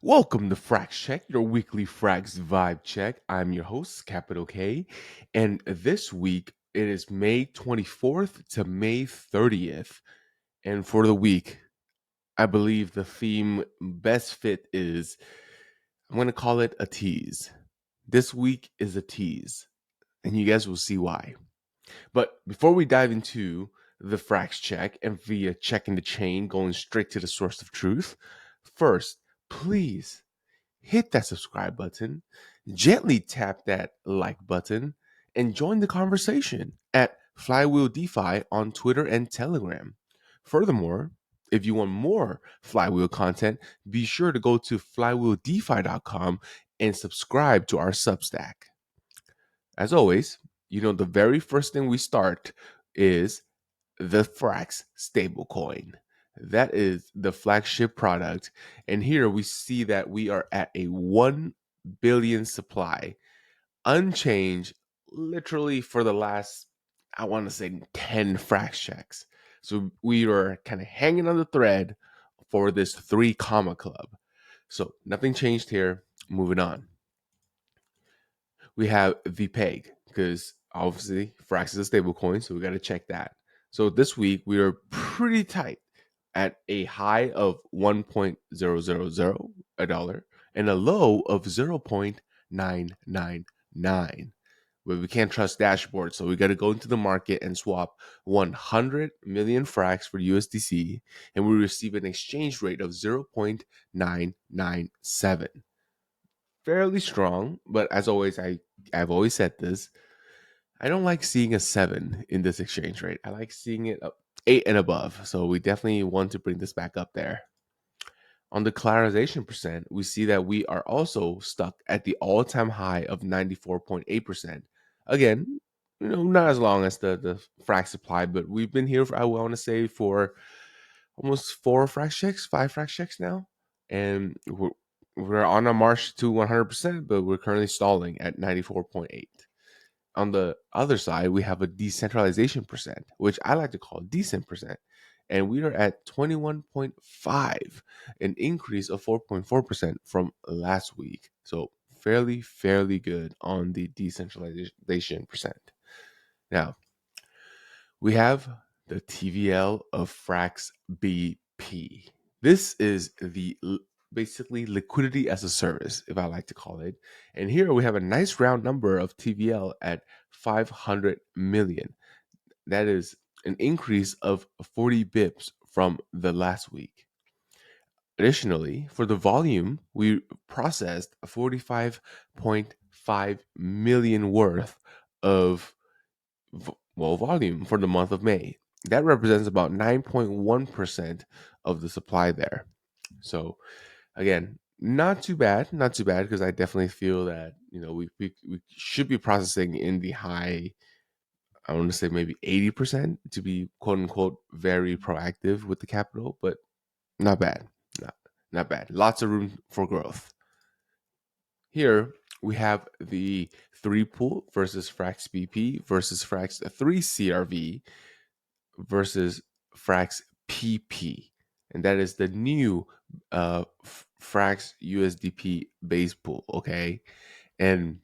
Welcome to FraxCheck, your weekly Frax vibe check. I'm your host, Capital K, and this week it is May 24th to May 30th. And for the week, I believe the theme best fit is I'm going to call it a tease. This week is a tease, and you guys will see why. But before we dive into the Frax check and via checking the chain, going straight to the source of truth, first, please hit that subscribe button, gently tap that like button, and join the conversation at Flywheel DeFi on Twitter and Telegram. Furthermore, if you want more Flywheel content, be sure to go to flywheeldefi.com and subscribe to our Substack. As always, the very first thing we start is the Frax stablecoin. That is the flagship product. And here we see that we are at a 1 billion supply, unchanged literally for the last, I want to say, 10 Frax checks. So we are kind of hanging on the thread for this 3 comma club. So nothing changed here. Moving on. We have the peg because obviously Frax is a stablecoin, so we got to check that. So this week we are pretty tight at a high of 1.000 a dollar and a low of 0.999. But we can't trust dashboards, so we got to go into the market and swap 100 million Frax for USDC, and we receive an exchange rate of 0.997. Fairly strong, but as always, I've always said this. I don't like seeing a 7 in this exchange rate. I like seeing it up 8 and above. So we definitely want to bring this back up there. On the collateralization percent, we see that we are also stuck at the all-time high of 94.8%. Again, not as long as the frac supply, but we've been here for, I want to say, for almost 5 frac checks now. And we're on a march to 100%, but we're currently stalling at 94.8. On the other side, we have a decentralization percent, which I like to call decent percent. And we are at 21.5, an increase of 4.4% from last week. So fairly good on the decentralization percent. Now, we have the TVL of Frax BP. This is the basically liquidity as a service, if I like to call it. And here we have a nice round number of TVL at 500 million. That is an increase of 40 bips from the last week. Additionally, for the volume, we processed 45.5 million worth of volume for the month of May. That represents about 9.1% of the supply there. So again, not too bad because I definitely feel that we should be processing in the high, I want to say maybe 80% to be quote unquote very proactive with the capital, but not bad. Not bad. Lots of room for growth. Here we have the 3 pool versus Frax BP versus Frax 3 CRV versus Frax PP. And that is the new Frax USDP base pool, okay? And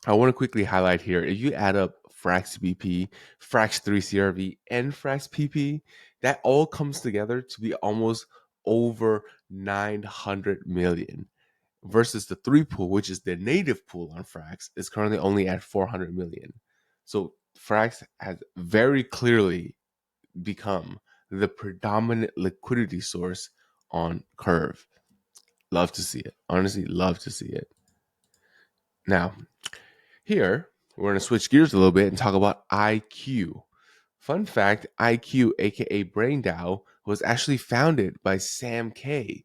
I want to quickly highlight here, if you add up Frax BP, Frax 3 CRV, and Frax PP, that all comes together to be almost over 900 million versus the 3 pool, which is the native pool on Frax, is currently only at 400 million. So Frax has very clearly become the predominant liquidity source on Curve. Love to see it. Honestly, love to see it. Now, here, we're going to switch gears a little bit and talk about IQ. Fun fact, IQ, aka BrainDAO, was actually founded by Sam K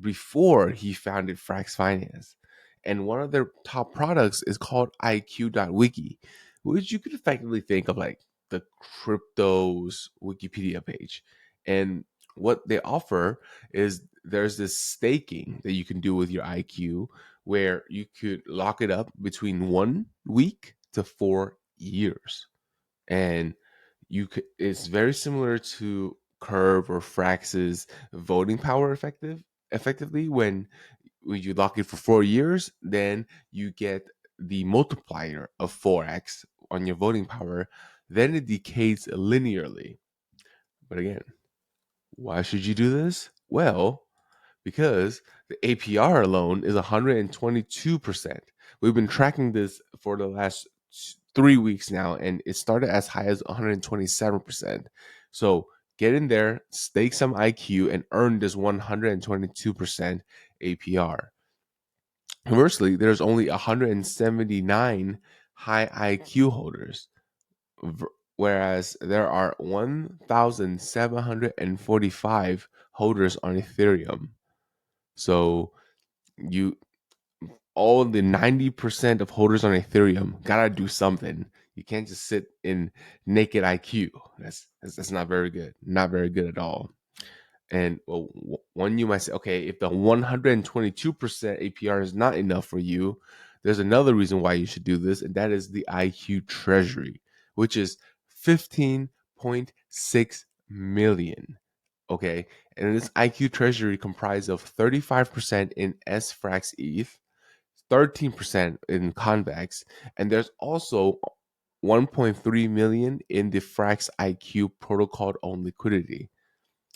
before he founded Frax Finance. And one of their top products is called IQ.wiki, which you could effectively think of like the crypto's Wikipedia page. And what they offer is there's this staking that you can do with your IQ where you could lock it up between 1 week to 4 years. And it's very similar to Curve or Frax's voting power effectively when when you lock it for 4 years, then you get the multiplier of 4x on your voting power. Then it decays linearly. But again, why should you do this? Well, because the APR alone is 122%. We've been tracking this for the last 3 weeks now, and it started as high as 127%. So get in there, stake some IQ, and earn this 122% APR. Conversely, there's only 179 high IQ holders, whereas there are 1,745 holders on Ethereum. So you all the 90% of holders on Ethereum gotta do something. You can't just sit in naked IQ. That's not very good. Not very good at all. And well, one you might say, okay, if the 122% APR is not enough for you, there's another reason why you should do this, and that is the IQ Treasury, which is 15.6 million. Okay, and this IQ Treasury comprised of 35% in FraxETH, 13% in Convex, and there's also 1.3 million in the Frax IQ protocol on liquidity.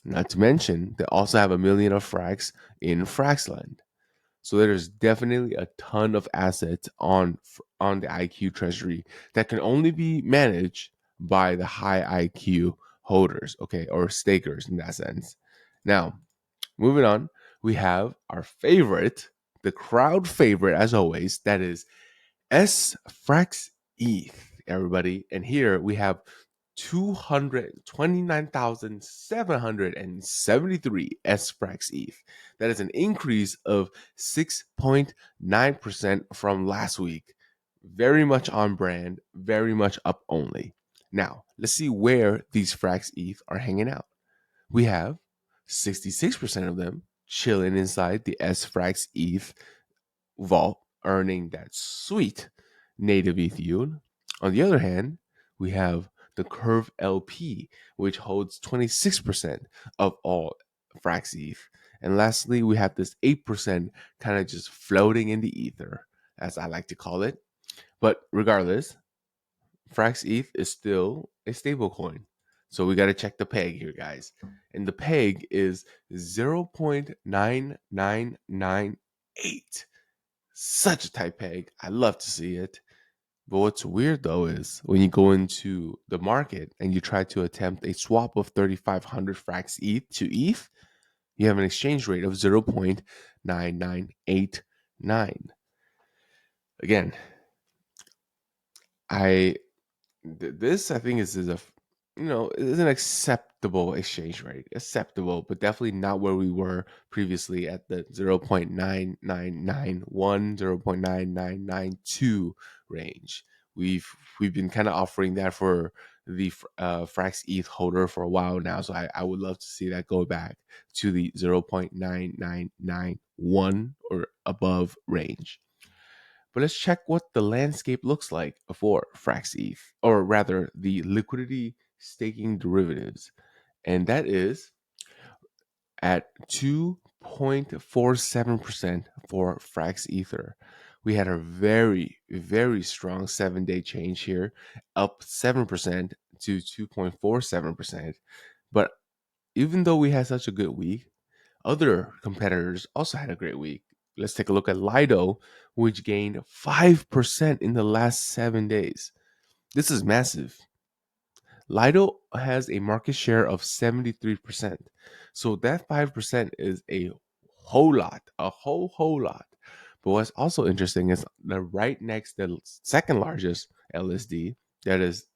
Not to mention, they also have 1 million of Frax in Fraxland. So there's definitely a ton of assets on the IQ Treasury that can only be managed by the high IQ holders, okay, or stakers in that sense. Now, moving on, we have our favorite, the crowd favorite as always, that is FraxETH, everybody. And here we have 229,773 FraxETH. That is an increase of 6.9% from last week. Very much on brand, very much up only. Now, let's see where these FraxETH are hanging out. We have 66% of them chilling inside the FraxETH vault, earning that sweet native ETH yield. On the other hand, we have the Curve LP, which holds 26% of all FraxETH. And lastly, we have this 8% kind of just floating in the ether, as I like to call it. But regardless, FraxETH is still a stable coin. So we got to check the peg here, guys. And the peg is 0.9998. Such a tight peg. I love to see it. But what's weird though is when you go into the market and you try to attempt a swap of 3,500 Frax ETH to ETH, you have an exchange rate of 0.9989. Again, this I think is a is an acceptable exchange rate. Acceptable, but definitely not where we were previously at the 0.9991, 0.9992 range. We've been kind of offering that for the Frax ETH holder for a while now. So I would love to see that go back to the 0.9991 or above range. But let's check what the landscape looks like for FraxETH, or rather the liquidity staking derivatives. And that is at 2.47% for FraxEther. We had a very, very strong 7-day change here, up 7% to 2.47%. But even though we had such a good week, other competitors also had a great week. Let's take a look at Lido, which gained 5% in the last 7 days. This is massive. Lido has a market share of 73%. So that 5% is a whole lot, a whole lot. But what's also interesting is the right next, the second largest LSD, that is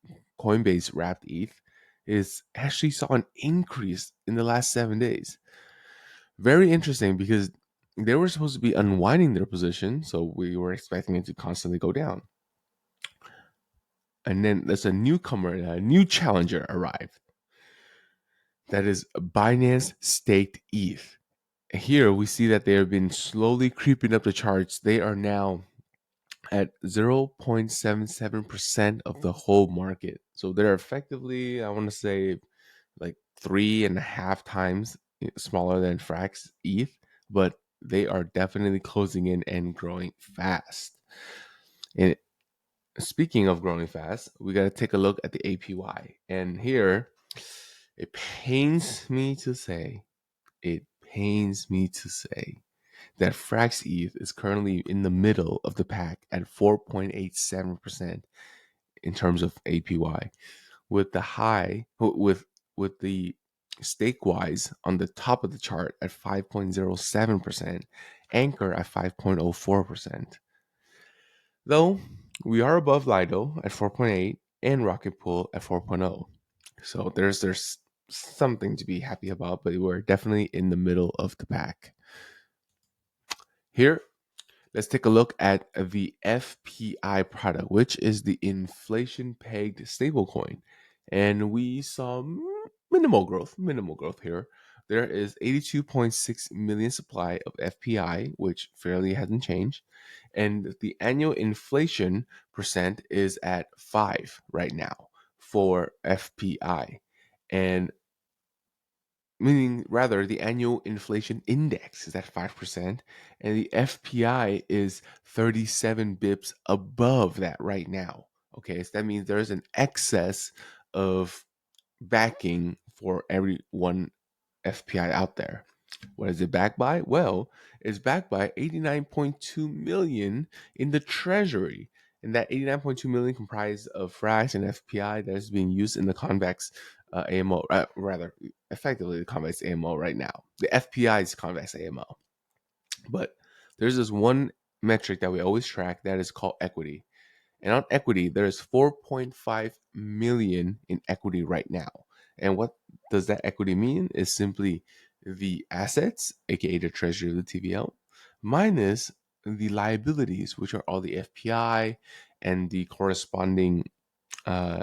Coinbase Wrapped ETH, is actually saw an increase in the last 7 days. Very interesting because they were supposed to be unwinding their position, so we were expecting it to constantly go down. And then there's a newcomer, a new challenger arrived. That is Binance Staked ETH. Here we see that they have been slowly creeping up the charts. They are now at 0.77% of the whole market. So they're effectively, I want to say, like 3.5 times smaller than Frax ETH, but they are definitely closing in and growing fast. And speaking of growing fast, we got to take a look at the APY. And here, it pains me to say, that FraxETH is currently in the middle of the pack at 4.87% in terms of APY, with the high with the stake-wise on the top of the chart at 5.07%, Anchor at 5.04%. Though we are above Lido at 4.8 and Rocket Pool at 4.0. So there's something to be happy about, but we're definitely in the middle of the pack. Here, let's take a look at the FPI product, which is the inflation pegged stablecoin. And we saw minimal growth here. There is 82.6 million supply of FPI, which fairly hasn't changed. And the annual inflation percent is at 5 right now for FPI. And meaning rather the annual inflation index is at 5%, and the FPI is 37 bips above that right now. Okay, so that means there's an excess of backing for every one FPI out there. What is it backed by? Well, it's backed by 89.2 million in the Treasury. And that 89.2 million comprised of Frax and FPI that is being used in the convex AMO, rather, effectively the convex AMO right now. The FPI is convex AMO. But there's this one metric that we always track that is called equity. And on equity, there's 4.5 million in equity right now. And what does that equity mean? Is simply the assets, aka the treasury of the TVL, minus the liabilities, which are all the FPI and the uh,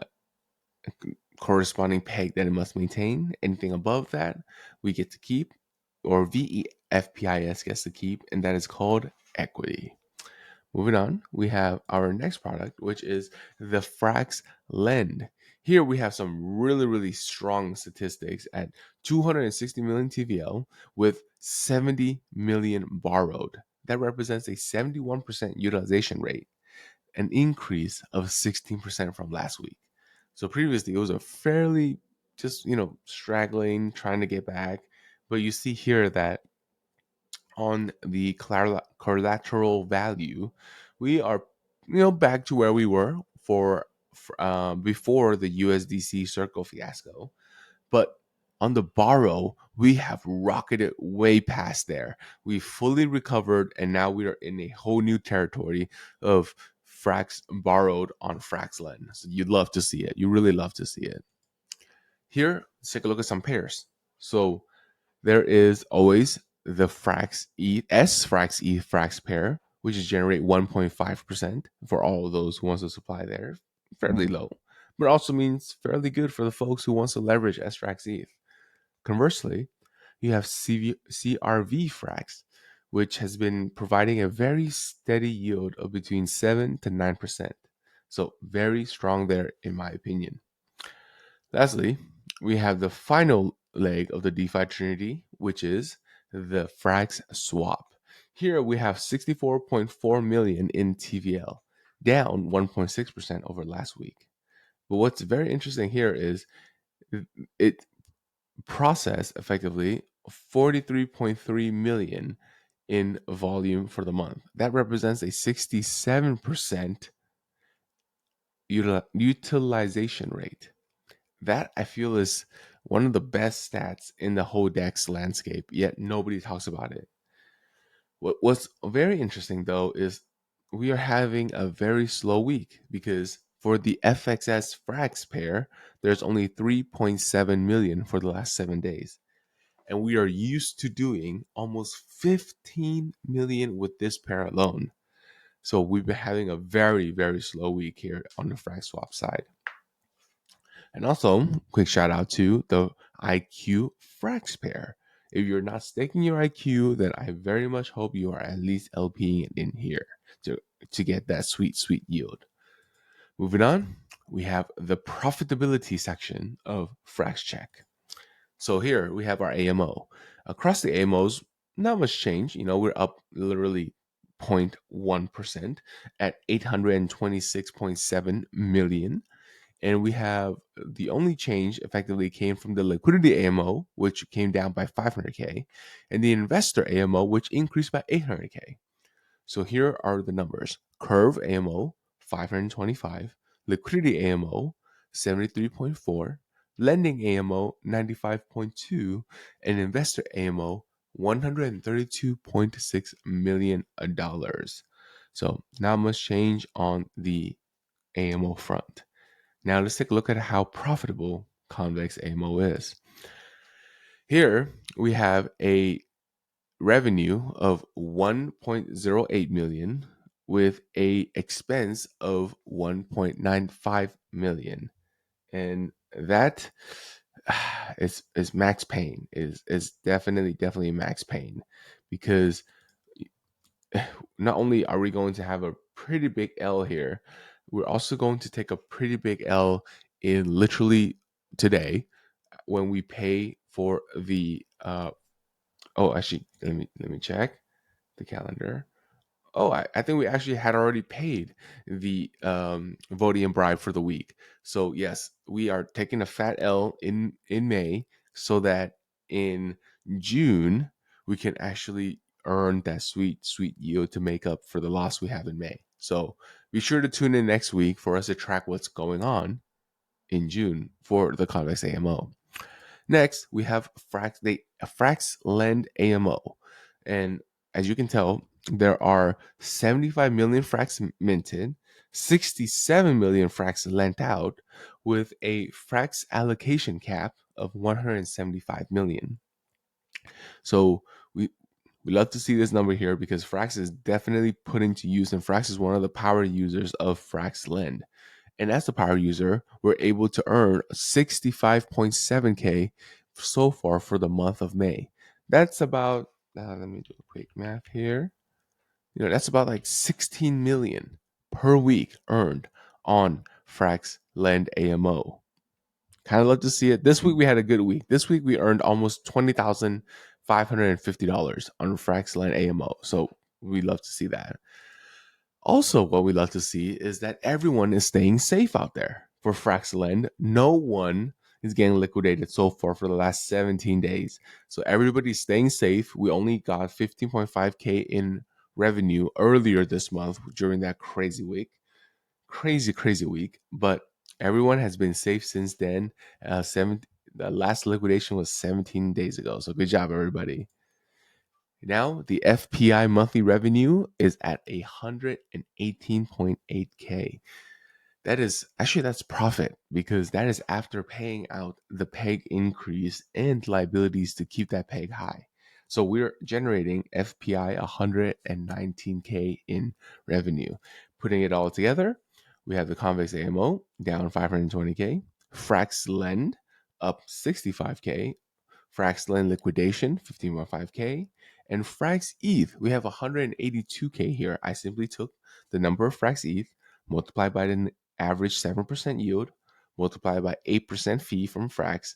corresponding peg that it must maintain. Anything above that, we get to keep, or VEFPIS gets to keep, and that is called equity. Moving on, we have our next product, which is the Frax Lend. Here we have some really strong statistics at 260 million TVL with 70 million borrowed. That represents a 71% utilization rate, an increase of 16% from last week. So previously it was a fairly just, straggling, trying to get back. But you see here that on the collateral value, we are back to where we were before the USDC Circle fiasco. But on the borrow, we have rocketed way past there. We fully recovered, and now we are in a whole new territory of Frax borrowed on FraxLend. So you'd love to see it. You really love to see it. Here, let's take a look at some pairs. So there is always the Frax ETH, Frax ETH Frax pair, which is generate 1.5% for all of those who wants to supply there. Fairly low, but also means fairly good for the folks who wants to leverage Frax ETH. Conversely, you have CRV Frax, which has been providing a very steady yield of between 7 to 9%. So very strong there, in my opinion. Lastly, we have the final leg of the DeFi Trinity, which is the Frax swap. Here we have 64.4 million in TVL, down 1.6% over last week. But what's very interesting here is it processed effectively 43.3 million in volume for the month. That represents a 67% utilization rate. That I feel is one of the best stats in the whole DEX landscape, yet nobody talks about it. What's very interesting though is we are having a very slow week because for the FXS Frax pair, there's only 3.7 million for the last 7 days. And we are used to doing almost 15 million with this pair alone. So we've been having a very slow week here on the Frax swap side. And also, quick shout out to the IQ Frax pair. If you're not staking your IQ, then I very much hope you are at least LPing it in here to get that sweet yield. Moving on, we have the profitability section of FraxCheck. So here we have our AMO. Across the AMOs, not much change. We're up literally 0.1% at 826.7 million. And we have the only change effectively came from the liquidity AMO, which came down by 500K, and the investor AMO, which increased by 800K. So here are the numbers. Curve AMO, 525, liquidity AMO, 73.4, lending AMO, 95.2, and investor AMO, $132.6 million. So not much change on the AMO front. Now let's take a look at how profitable convex AMO is. Here we have a revenue of 1.08 million with a expense of 1.95 million, and that is max pain, is definitely max pain, because not only are we going to have a pretty big L here, we're also going to take a pretty big L in literally today when we pay for the actually, let me check the calendar. I think we actually had already paid the voting and bribe for the week. So yes, we are taking a fat L in May, so that in June we can actually earn that sweet yield to make up for the loss we have in May. So be sure to tune in next week for us to track what's going on in June for the Convex AMO. Next, we have Frax Lend AMO. And as you can tell, there are 75 million Frax minted, 67 million Frax lent out, with a Frax allocation cap of 175 million. So we love to see this number here, because Frax is definitely put into use, and Frax is one of the power users of Frax Lend. And as a power user, we're able to earn 65.7K so far for the month of May. That's about, let me do a quick math here. That's about like 16 million per week earned on Frax Lend AMO. Kind of love to see it. This week we had a good week. This week we earned almost $20,550 on Frax Lend AMO. So we love to see that. Also, what we love to see is that everyone is staying safe out there. For Frax Lend, no one is getting liquidated so far for the last 17 days. So everybody's staying safe. We only got 15.5K in revenue earlier this month during that crazy week. Crazy week. But everyone has been safe since then. The last liquidation was 17 days ago. So good job, everybody. Now, the FPI monthly revenue is at 118.8K. That's profit, because that is after paying out the peg increase and liabilities to keep that peg high. So we're generating FPI 119K in revenue. Putting it all together, we have the Convex AMO down 520K, Frax Lend up 65K, Frax Lend Liquidation 15.5K, and Frax ETH, we have 182K here. I simply took the number of Frax ETH, multiplied by the average 7% yield, multiplied by 8% fee from Frax,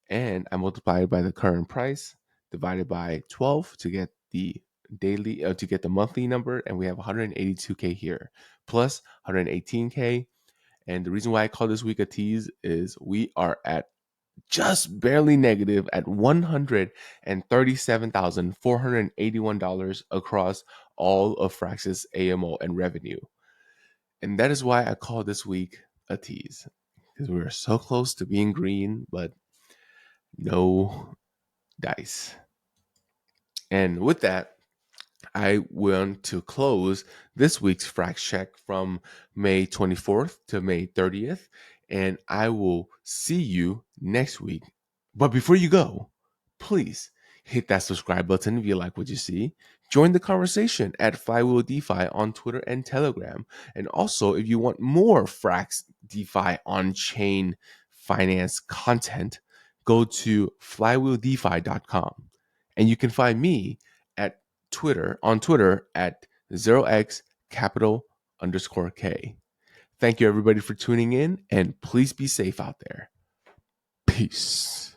and I multiplied by the current price, divided by 12 to get the monthly number, and we have 182K here, plus 118K. And the reason why I call this week a tease is we are at just barely negative at $137,481 across all of Frax's AMO and revenue. And that is why I call this week a tease, because we were so close to being green, but no dice. And with that, I want to close this week's FraxCheck from May 24th to May 30th, and I will see you next week. But before you go, please hit that subscribe button if you like what you see. Join the conversation at Flywheel DeFi on Twitter and Telegram. And also, if you want more Frax DeFi on-chain finance content, go to flywheeldefi.com. And you can find me at Twitter at 0x_capital_K. Thank you, everybody, for tuning in, and please be safe out there. Peace.